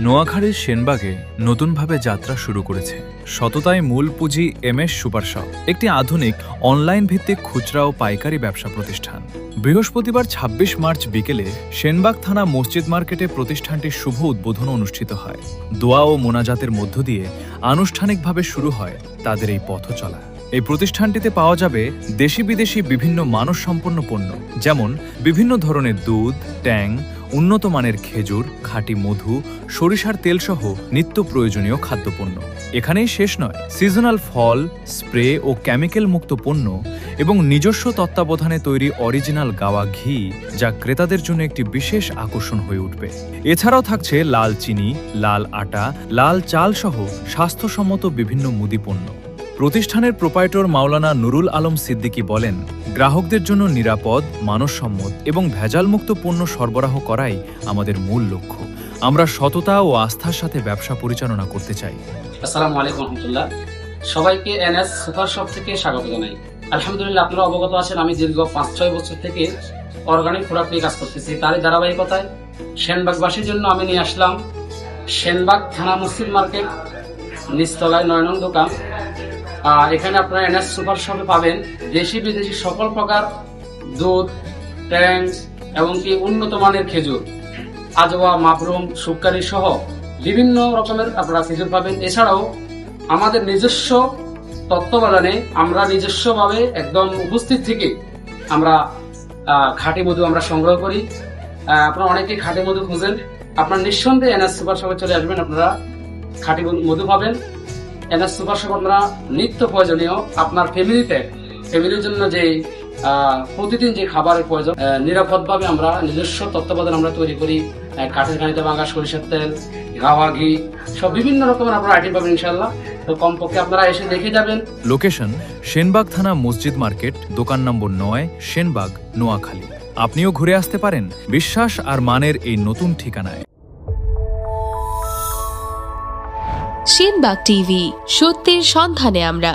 নোয়াখালীর সেনবাগে নতুনভাবে যাত্রা শুরু করেছে সততায় মূল পুঁজি MS সুপার শপ, একটি আধুনিক অনলাইন ভিত্তিক খুচরা ও পাইকারি ব্যবসা প্রতিষ্ঠান। বৃহস্পতিবার ২৬ মার্চ বিকেলে সেনবাগ থানা মসজিদ মার্কেটে প্রতিষ্ঠানটির শুভ উদ্বোধন অনুষ্ঠিত হয়। দোয়া ও মোনাজাতের মধ্য দিয়ে আনুষ্ঠানিকভাবে শুরু হয় তাদের এই পথ চলা। এই প্রতিষ্ঠানটিতে পাওয়া যাবে দেশি বিদেশি বিভিন্ন মানসম্পন্ন পণ্য, যেমন বিভিন্ন ধরনের দুধ, ট্যাং, উন্নত মানের খেজুর, খাঁটি মধু, সরিষার তেলসহ নিত্য প্রয়োজনীয় খাদ্যপণ্য। এখানেই শেষ নয়, সিজনাল ফল, স্প্রে ও কেমিক্যাল মুক্ত পণ্য এবং নিজস্ব তত্ত্বাবধানে তৈরি অরিজিনাল গাওয়া ঘি, যা ক্রেতাদের জন্য একটি বিশেষ আকর্ষণ হয়ে উঠবে। এছাড়াও থাকছে লাল চিনি, লাল আটা, লাল চাল সহ স্বাস্থ্যসম্মত বিভিন্ন মুদি পণ্য। প্রতিষ্ঠানের প্রোপাইটর মাওলানা নুরুল আলম সিদ্দিকী বলেন, গ্রাহকদের জন্য নিরাপদ, মানসম্মত এবং ভেজালমুক্ত পণ্য সরবরাহ করাই আমাদের মূল লক্ষ্য। আমরা সততা ও আস্থার সাথে ব্যবসা পরিচালনা করতে চাই। আসসালামু আলাইকুম রহমতুল্লাহ। সবাইকে NS সুপার শপ থেকে স্বাগত জানাই। আলহামদুলিল্লাহ, আপনারা অবগত আছেন আমি দীর্ঘ ৫-৬ বছর থেকে অর্গানিক প্রোডাক্ট নিয়ে কাজ করতেছি। তারই ধারাবাহিকতায় সেনবাগবাসীর জন্য আমি নিয়ে আসলাম সেনবাগ থানা মসজিদ মার্কেট, নিচতলায় ৯ নং দোকান। এখানে আপনারা NS সুপার শপে পাবেন দেশি বিদেশি সকল প্রকার দুধ, ট্যাং এবং কি উন্নত মানের খেজুর, আজওয়া, মাবরুম, সুক্কারি সহ বিভিন্ন রকমের আপনারা খেজুর পাবেন। এছাড়াও আমাদের নিজস্ব তত্ত্বাবধানে আমরা নিজস্বভাবে একদম উপস্থিত থেকে আমরা খাঁটি মধু আমরা সংগ্রহ করি। আপনারা অনেকেই খাঁটি মধু খুঁজেন, আপনারা নিঃসন্দেহে NS সুপার শপে চলে আসবেন, আপনারা খাঁটি মধু পাবেন। NS সুপার শপ আপনারা নিত্য প্রয়োজনীয় আপনার ফ্যামিলির জন্য যে প্রতিদিন যে খাবারের প্রয়োজন নিরাপদভাবে আমরা নিজস্ব তত্ত্বাবধান আমরা তৈরি করি। কাঠের ঘানিতে ভাঙা সরিষার তেল, গাওয়া ঘি সব বিভিন্ন রকমের আপনারা আইটেম পাবেন ইনশাআল্লাহ। তো কমপক্ষে আপনারা এসে দেখে যাবেন। লোকেশন সেনবাগ থানা মসজিদ মার্কেট, দোকান নম্বর ৯, সেনবাগ, নোয়াখালী। আপনিও ঘুরে আসতে পারেন বিশ্বাস আর মানের এই নতুন ঠিকানায়। সেনবাগ টিভি, সত্যের সন্ধানে আমরা।